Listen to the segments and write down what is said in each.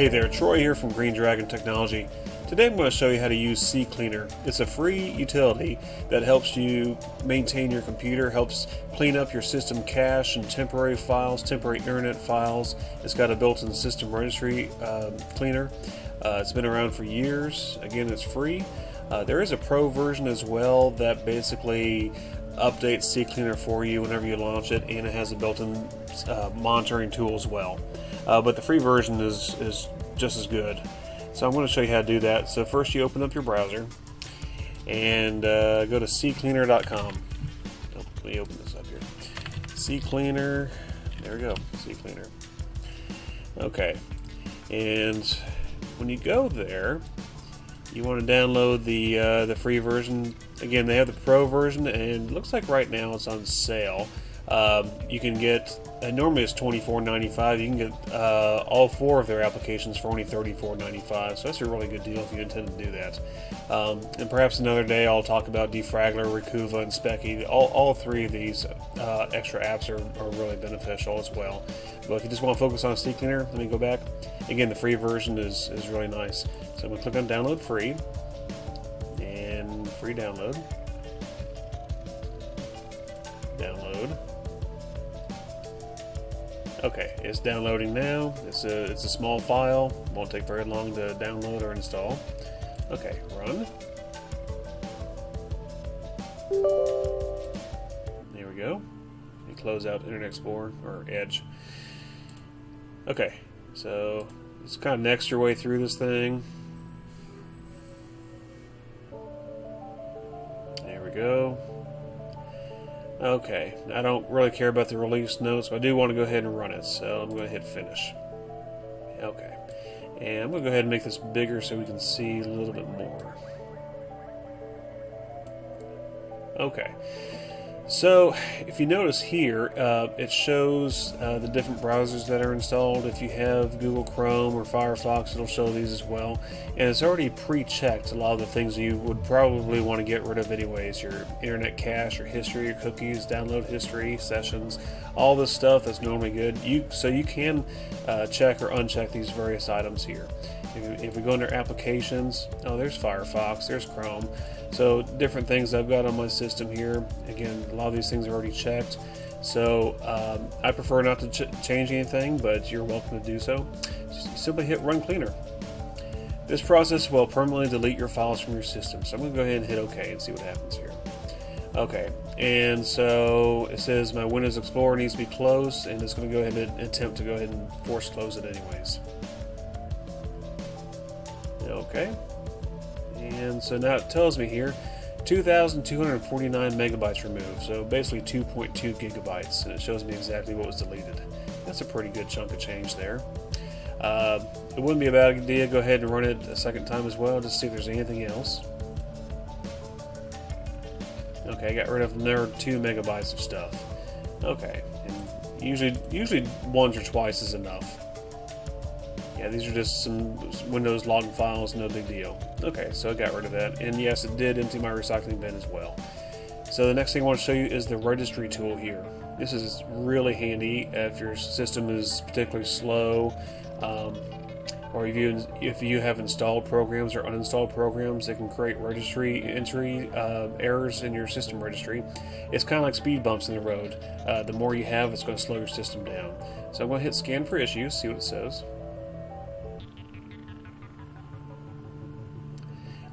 Hey there, Troy here from Green Dragon Technology. Today I'm going to show you how to use CCleaner. It's a free utility that helps you maintain your computer, helps clean up your system cache and temporary files, temporary internet files. It's got a built-in system registry cleaner. It's been around for years. Again, it's free. There is a pro version as well that basically updates CCleaner for you whenever you launch it, and it has a built-in monitoring tool as well. But the free version is just as good. So I'm going to show you how to do that. So first you open up your browser and go to ccleaner.com. Oh, let me open this up here. CCleaner, there we go, CCleaner. Okay, and when you go there, you want to download the free version. Again, they have the pro version, and it looks like right now it's on sale. You can get, normally it's $24.95. You can get all four of their applications for only $34.95. So that's a really good deal if you intend to do that. And perhaps another day I'll talk about Defraggler, Recuva, and Speccy. All three of these extra apps are really beneficial as well. But if you just want to focus on CCleaner, let me go back. Again, the free version is really nice. So I'm going to click on Download Free, and free download. Download. Okay, it's downloading now. It's a small file. Won't take very long to download or install. Okay, run. There we go. Let me close out Internet Explorer or Edge. Okay, so it's kind of next your way through this thing. There we go. Okay, I don't really care about the release notes, but I do want to go ahead and run it, so I'm going to hit finish. Okay, and I'm going to go ahead and make this bigger so we can see a little bit more. Okay, so if you notice here, it shows the different browsers that are installed. If you have Google Chrome or Firefox, it'll show these as well. And it's already pre-checked a lot of the things you would probably want to get rid of anyways. Your internet cache, your history, your cookies, download history, sessions, all this stuff that's normally good. So you can check or uncheck these various items here. If we go under applications, oh, there's Firefox, there's Chrome. So different things I've got on my system here. Again, a lot of these things are already checked. So I prefer not to change anything, but you're welcome to do so. Just simply hit Run Cleaner. This process will permanently delete your files from your system. So I'm going to go ahead and hit OK and see what happens here. Okay, and so it says my Windows Explorer needs to be closed, and it's going to go ahead and attempt to go ahead and force close it anyways. Okay, and so now it tells me here 2,249 megabytes removed, so basically 2.2 gigabytes, and it shows me exactly what was deleted. That's a pretty good chunk of change there. It wouldn't be a bad idea to go ahead and run it a second time as well, just to see if there's anything else. Okay, I got rid of another 2 megabytes of stuff. Okay, and usually once or twice is enough. Yeah, these are just some Windows login files, no big deal. Okay, so I got rid of that. And yes, it did empty my recycling bin as well. So the next thing I want to show you is the registry tool here. This is really handy if your system is particularly slow, or if you have installed programs or uninstalled programs that can create registry entry errors in your system registry. It's kind of like speed bumps in the road. The more you have, it's going to slow your system down. So I'm going to hit Scan for Issues, see what it says.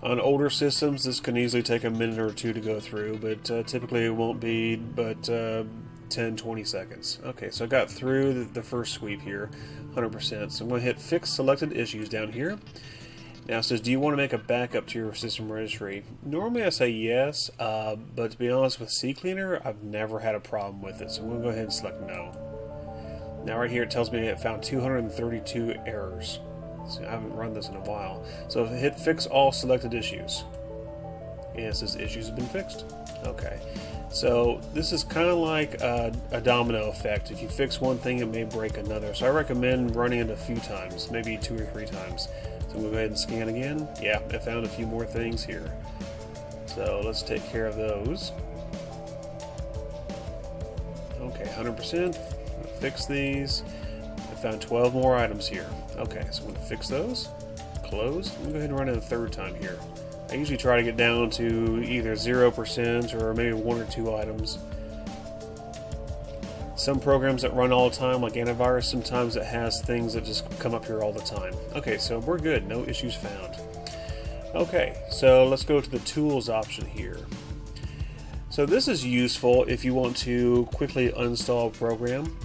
On older systems, this can easily take a minute or two to go through, but typically it won't be but 10-20 seconds. Okay, so I got through the first sweep here, 100%. So I'm going to hit Fix Selected Issues down here. Now it says, do you want to make a backup to your system registry? Normally I say yes, but to be honest with CCleaner, I've never had a problem with it, so I'm going to go ahead and select No. Now right here it tells me it found 232 errors. So I haven't run this in a while. So hit Fix All Selected Issues. And it says issues have been fixed. Okay. So this is kind of like a domino effect. If you fix one thing, it may break another. So I recommend running it a few times, maybe 2 or 3 times. So I'm going to go ahead and scan again. Yeah, I found a few more things here. So let's take care of those. Okay, 100%. Fix these. found 12 more items here. Okay, so I'm going to fix those. Close. Let me go ahead and run it a third time here. I usually try to get down to either 0% or maybe 1 or 2 items. Some programs that run all the time, like antivirus, sometimes it has things that just come up here all the time. Okay, so we're good. No issues found. Okay, so let's go to the tools option here. So this is useful if you want to quickly uninstall a program.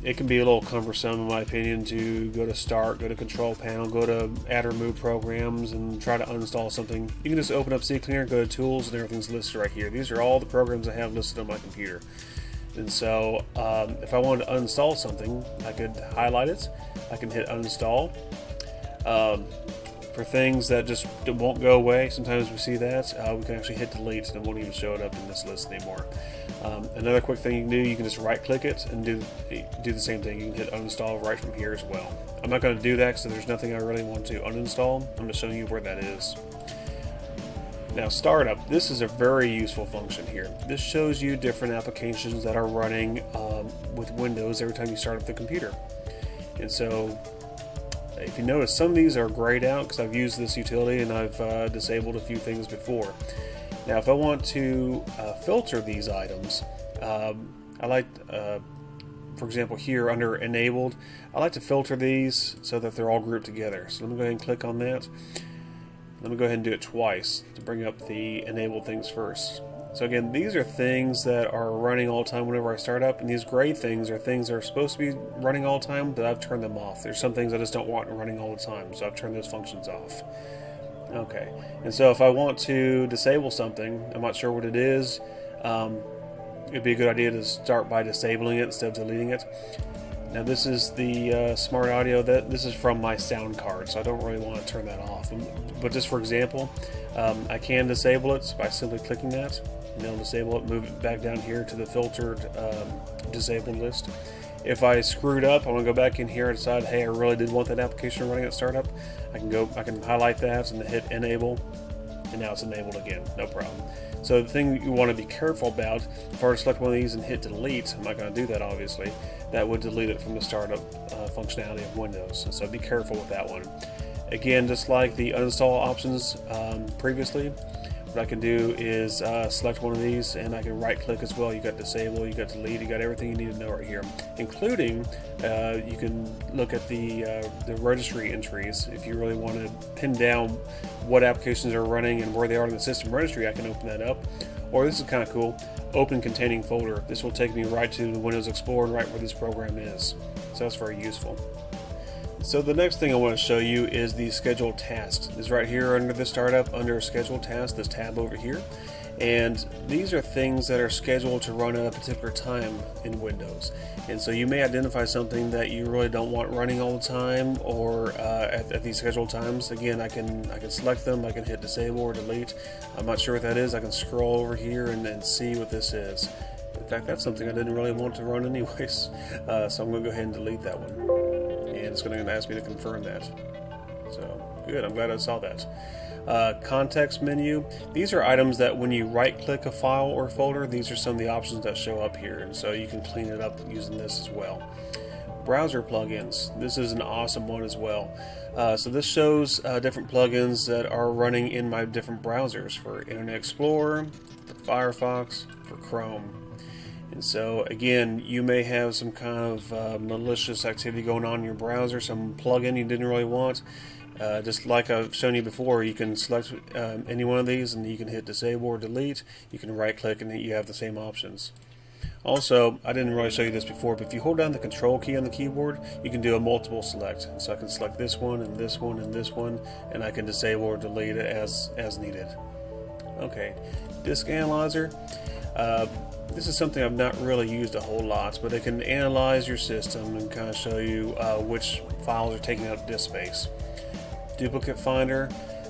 It can be a little cumbersome, in my opinion, to go to Start, go to Control Panel, go to Add or Remove Programs, and try to uninstall something. You can just open up CCleaner, go to Tools, and everything's listed right here. These are all the programs I have listed on my computer. And so, if I wanted to uninstall something, I could highlight it. I can hit Uninstall. For things that just won't go away, sometimes we see that, we can actually hit delete and it won't even show it up in this list anymore. Another quick thing you can do, you can just right click it and do the same thing. You can hit uninstall right from here as well. I'm not going to do that because there's nothing I really want to uninstall. I'm just showing you where that is. Now, startup, this is a very useful function here. This shows you different applications that are running with Windows every time you start up the computer. And so if you notice, some of these are grayed out because I've used this utility and I've disabled a few things before. Now, if I want to filter these items, I like, for example, here under Enabled, I like to filter these so that they're all grouped together. So let me go ahead and click on that. Let me go ahead and do it twice to bring up the Enabled things first. So again, these are things that are running all the time whenever I start up, and these gray things are things that are supposed to be running all the time, but I've turned them off. There's some things I just don't want running all the time, so I've turned those functions off. Okay, and so if I want to disable something, I'm not sure what it is, it'd be a good idea to start by disabling it instead of deleting it. Now this is the smart audio. This is from my sound card, so I don't really want to turn that off. But just for example, I can disable it by simply clicking that, and it'll disable it, move it back down here to the filtered disabled list. If I screwed up, I want to go back in here and decide, hey, I really did want that application running at startup. I can highlight that and hit enable, and now it's enabled again, no problem. So the thing you want to be careful about, if I were to select one of these and hit delete, I'm not going to do that obviously, that would delete it from the startup functionality of Windows. So be careful with that one. Again, just like the uninstall options previously, what I can do is select one of these and I can right click as well. You got disable, you got delete, you got everything you need to know right here, including you can look at the registry entries. If you really want to pin down what applications are running and where they are in the system registry, I can open that up. Or this is kind of cool, open containing folder. This will take me right to the Windows Explorer and right where this program is. So that's very useful. So the next thing I want to show you is the scheduled tasks. It's right here under the startup, under scheduled tasks, this tab over here. And these are things that are scheduled to run at a particular time in Windows. And so you may identify something that you really don't want running all the time, or at these scheduled times. Again, I can select them, I can hit disable or delete. I'm not sure what that is. I can scroll over here and see what this is. In fact, that's something I didn't really want to run anyways. So I'm going to go ahead and delete that one. And it's going to ask me to confirm that. So good, I'm glad I saw that. Context menu. These are items that when you right click a file or folder, these are some of the options that show up here, and so you can clean it up using this as well. Browser plugins. This is an awesome one as well. So this shows different plugins that are running in my different browsers for Internet Explorer, for Firefox, for Chrome. And so again, you may have some kind of malicious activity going on in your browser, some plugin you didn't really want. Just like I've shown you before, you can select any one of these and you can hit disable or delete. You can right click and you have the same options. Also, I didn't really show you this before, but if you hold down the control key on the keyboard, you can do a multiple select. So I can select this one and this one and this one, and I can disable or delete it as needed. Okay, Disk Analyzer. This is something I've not really used a whole lot, but it can analyze your system and kind of show you which files are taking up disk space. Duplicate Finder.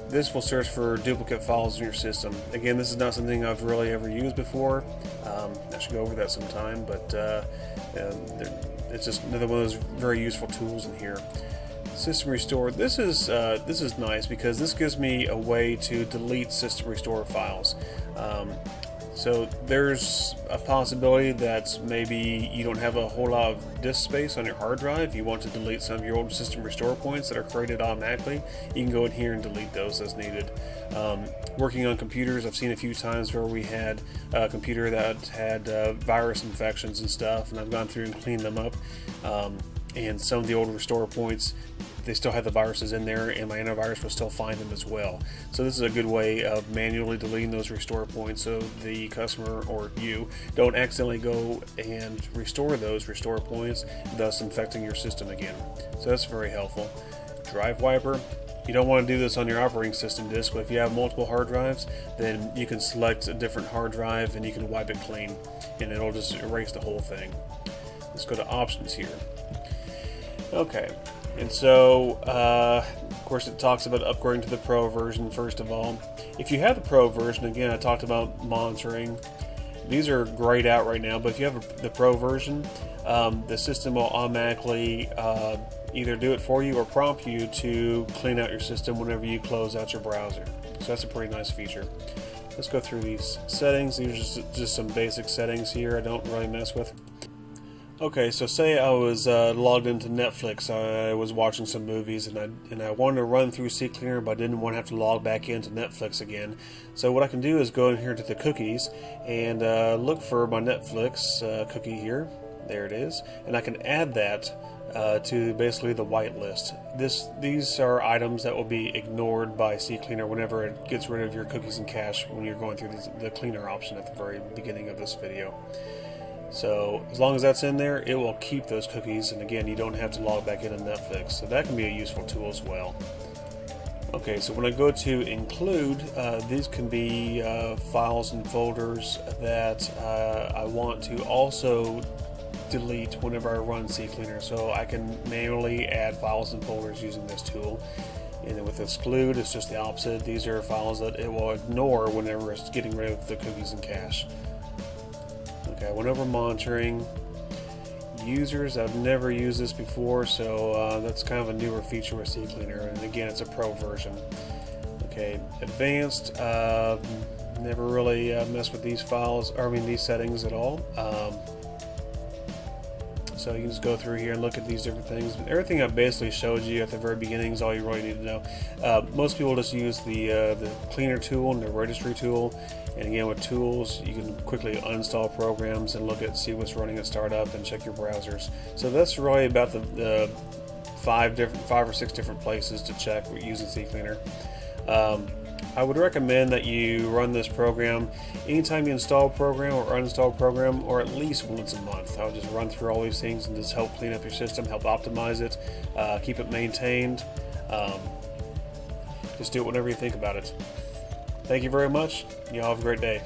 This will search for duplicate files in your system. Again, this is not something I've really ever used before. I should go over that sometime, but it's just another one of those very useful tools in here. System Restore. This is nice because this gives me a way to delete System Restore files. So there's a possibility that maybe you don't have a whole lot of disk space on your hard drive. You want to delete some of your old system restore points that are created automatically. You can go in here and delete those as needed. Working on computers, I've seen a few times where we had a computer that had virus infections and stuff, and I've gone through and cleaned them up. And some of the old restore points, they still had the viruses in there, and my antivirus will still find them as well. So this is a good way of manually deleting those restore points so the customer or you don't accidentally go and restore those restore points, thus infecting your system again. So that's very helpful. Drive wiper. You don't want to do this on your operating system disk, but if you have multiple hard drives, then you can select a different hard drive and you can wipe it clean, and it'll just erase the whole thing. Let's go to options here. Okay, and so of course it talks about upgrading to the Pro version first of all. If you have the Pro version, again I talked about monitoring. These are grayed out right now, but if you have the Pro version, the system will automatically either do it for you or prompt you to clean out your system whenever you close out your browser. So that's a pretty nice feature. Let's go through these settings. These are just some basic settings here I don't really mess with. Okay, so say I was logged into Netflix. I was watching some movies and I wanted to run through CCleaner, but I didn't want to have to log back into Netflix again. So what I can do is go in here to the cookies and look for my Netflix cookie here. There it is, and I can add that to basically the whitelist. These are items that will be ignored by CCleaner whenever it gets rid of your cookies and cache when you're going through the cleaner option at the very beginning of this video. So as long as that's in there, it will keep those cookies, and again, you don't have to log back into Netflix. So that can be a useful tool as well. Okay, so when I go to include, these can be files and folders that I want to also delete whenever I run CCleaner. So I can manually add files and folders using this tool. And then with exclude, it's just the opposite. These are files that it will ignore whenever it's getting rid of the cookies and cache. Okay, I went over monitoring. Users, I've never used this before, so that's kind of a newer feature with CCleaner, and again, it's a Pro version. Okay, advanced, never really messed with these files, or I mean these settings at all. So you can just go through here and look at these different things. Everything I basically showed you at the very beginning is all you really need to know. Most people just use the cleaner tool and the registry tool. And again, with tools, you can quickly uninstall programs and see what's running at startup and check your browsers. So that's really about the five or six different places to check using CCleaner. I would recommend that you run this program anytime you install a program or uninstall a program, or at least once a month. I would just run through all these things and just help clean up your system, help optimize it, keep it maintained. Just do it whenever you think about it. Thank you very much. You all have a great day.